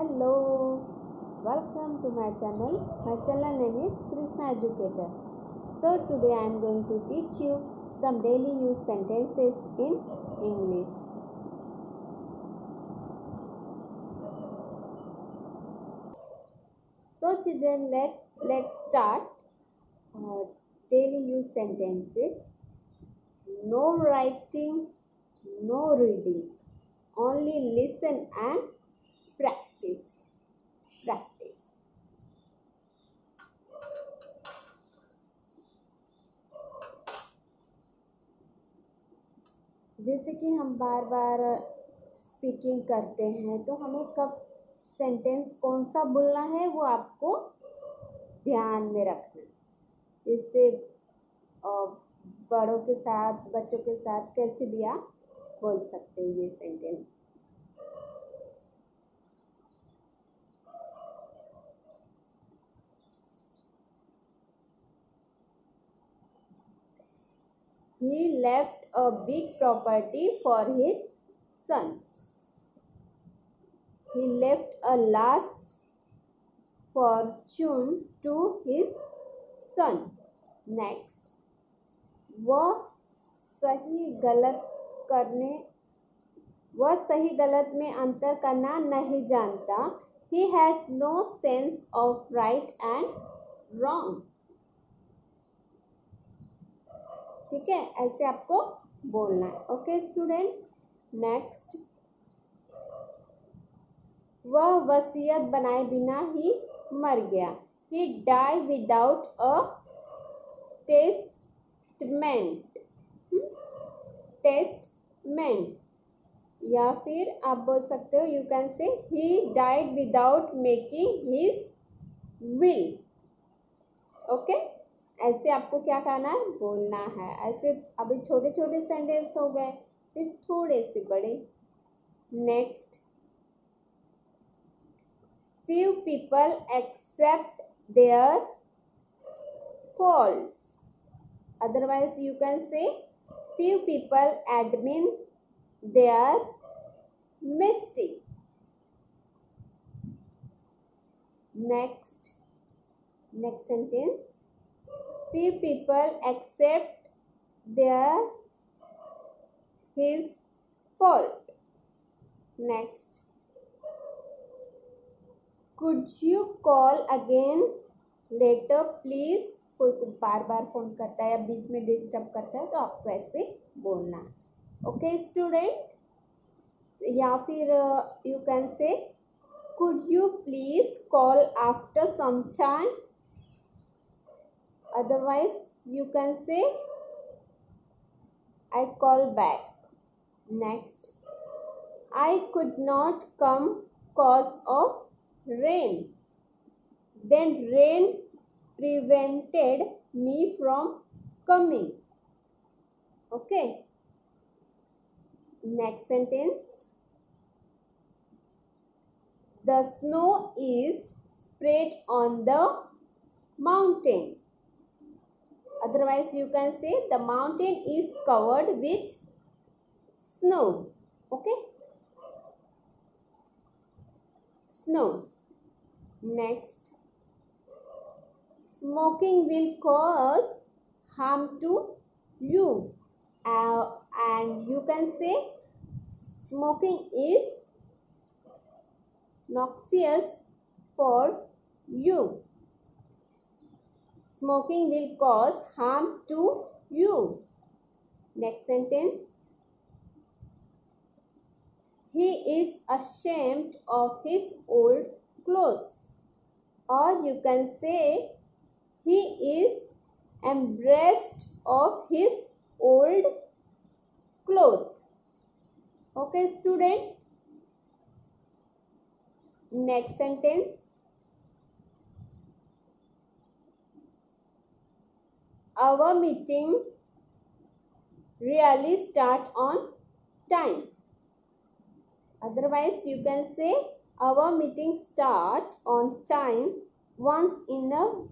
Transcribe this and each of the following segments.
Hello, welcome to my channel. My channel name is Krishna Educator. So today I am going to teach you some daily use sentences in English. So children, let's start daily use sentences. No writing, no reading. Only listen and practice. जैसे कि हम बार बार speaking करते हैं तो हमें कब sentence कौन सा बोलना है वो आपको ध्यान में रखना है। इससे बड़ों के साथ बच्चों के साथ कैसे भी आप बोल सकते हो ये sentence. He left a big property for his son. He left a large fortune to his son. Next, वह सही गलत में अंतर करना नहीं जानता. He has no sense of right and wrong. ठीक है, ऐसे आपको बोलना है. Okay student. नेक्स्ट, वह वसीयत बनाए बिना ही मर गया. He died without a testament. या फिर आप बोल सकते हो, you can say he died without making his will. Okay, ऐसे आपको क्या करना है, बोलना है. ऐसे अभी छोटे छोटे सेंटेंस हो गए, फिर थोड़े से बड़े. Next, few people accept their faults. Otherwise you can say few people admit their mistake. Next sentence, few people accept his fault. Next, could you call again later please. कोई बार बार फोन करता है या बीच में डिस्टर्ब करता है तो आपको ऐसे बोलना है. Okay student. या फिर you can say could you please call after some time. Otherwise you can say I call back. Next, I could not come cause of rain. Then rain prevented me from coming. Okay. Next sentence, the snow is spread on the mountain. Otherwise you can say the mountain is covered with snow. Okay, snow. Next, smoking will cause harm to you. And you can say smoking is noxious for you. Smoking will cause harm to you. Next sentence, he is ashamed of his old clothes. Or you can say he is embarrassed of his old clothes. Okay student. Next sentence, our meeting really start on time. Otherwise you can say our meeting start on time once in a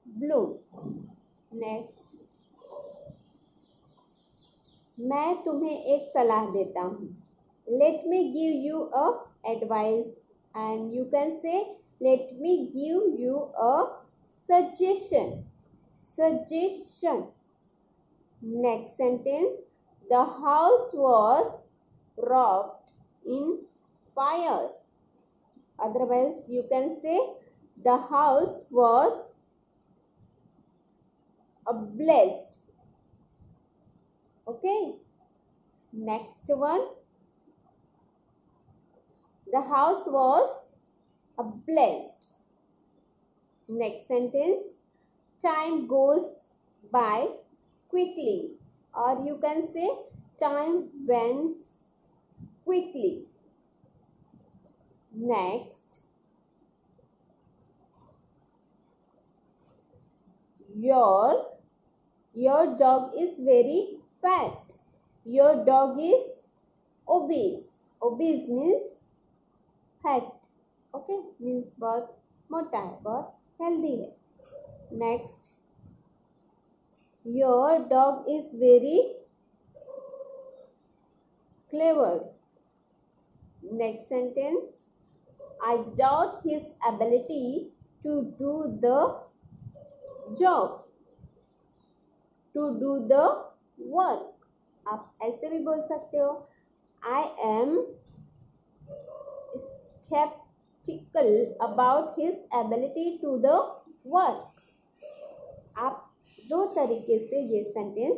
blue. Next, मैं तुम्हें एक सलाह देता हूँ. let me give you a advice, and you can say let me give you a suggestion. Next sentence, the house was wrapped in fire. Otherwise you can say the house was blessed. Okay, next one, the house was blessed. Next sentence, time goes by quickly, or you can say time went quickly. Next, your dog is very fat. Your dog is obese. Obese means fat. Okay, means बहुत मोटा है, बहुत healthy है. Next, your dog is very clever. Next sentence, I doubt his ability to do the job, to do the work. आप ऐसे भी बोल सकते हो, I am skeptical about his ability to the work. आप दो तरीके से ये सेंटेंस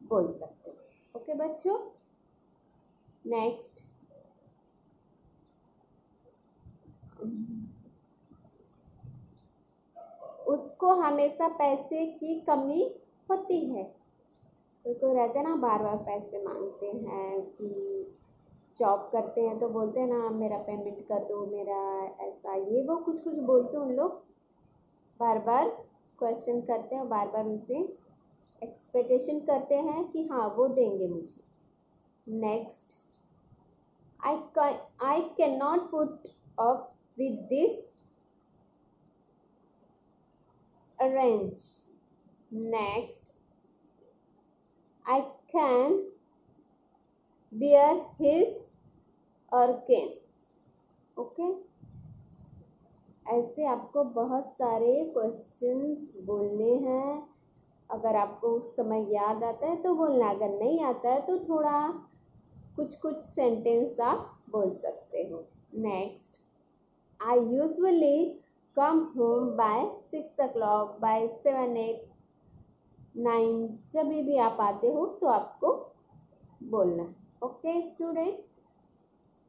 बोल सकते हो. ओके बच्चों, नेक्स्ट, उसको हमेशा पैसे की कमी होती है. कोई रहते हैं ना बार बार पैसे मांगते हैं, कि जॉब करते हैं तो बोलते हैं ना मेरा पेमेंट कर दो, मेरा ऐसा, ये वो कुछ कुछ बोलते हैं. उन लोग बार बार क्वेश्चन करते हैं, बार बार उनसे एक्सपेक्टेशन करते हैं कि हाँ वो देंगे मुझे. Next, I cannot put up with this arrange. Next, I can bear his urging. Okay, ऐसे आपको बहुत सारे क्वेश्चंस बोलने हैं. अगर आपको उस समय याद आता है तो बोलना, अगर नहीं आता है तो थोड़ा कुछ कुछ सेंटेंस आप बोल सकते हो. Next, I usually come home by 6 o'clock, by 7, 8, 9, जब भी आप आते हो तो आपको बोलना. Okay student,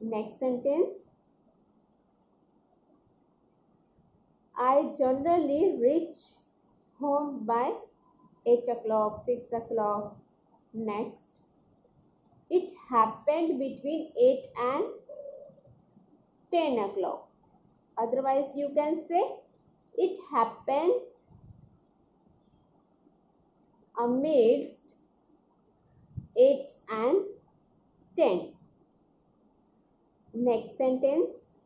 next sentence, I generally reach home by 8 o'clock, 6 o'clock. Next, it happened between 8 and 10 o'clock. Otherwise you can say it happened amidst 8 and 10. Next sentence,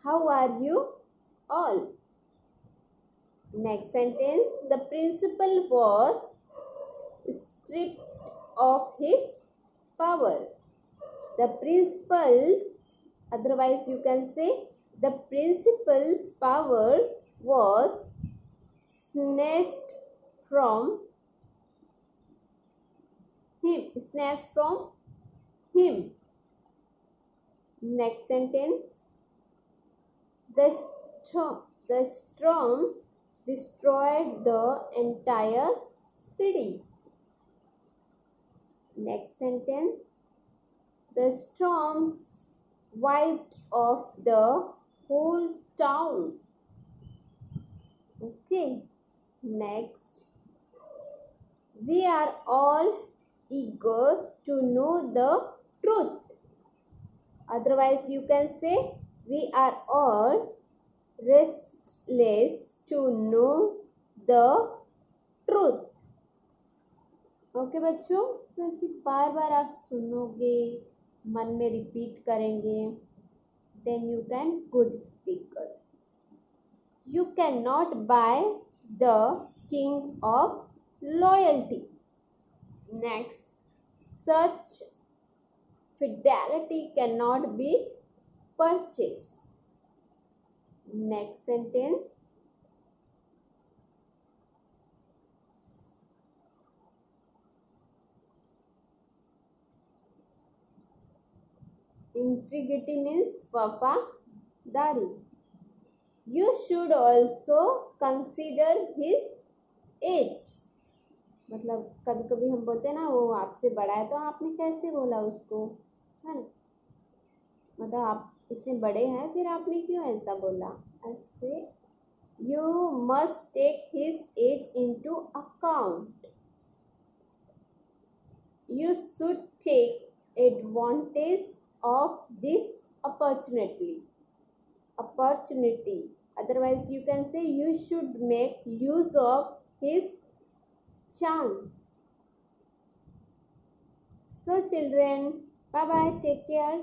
how are you all? Next sentence, the principal was stripped of his power. The principal's, otherwise you can say the principal's power was snatched from him. Next sentence, the storm destroyed the entire city. Next sentence, the storms wiped off the whole town. Okay, next, we are all eager to know the truth. Otherwise you can say we are all restless to know the truth. Okay बच्चों, तो ऐसे बार बार आप सुनोगे, मन में repeat करेंगे, then you can good speaker. You can not buy the king of loyalty. Next, such fidelity cannot be purchased. Next sentence. Integrity means वफादारी. You should also consider his age. मतलब कभी कभी हम बोलते हैं ना वो आपसे बड़ा है तो आपने कैसे बोला उसको, है ना, मतलब आप इतने बड़े हैं फिर आपने क्यों ऐसा बोला, ऐसे. You must take his age into account. You should take advantage of this opportunity. Otherwise you can say you should make use of his chance. So children, bye bye, take care.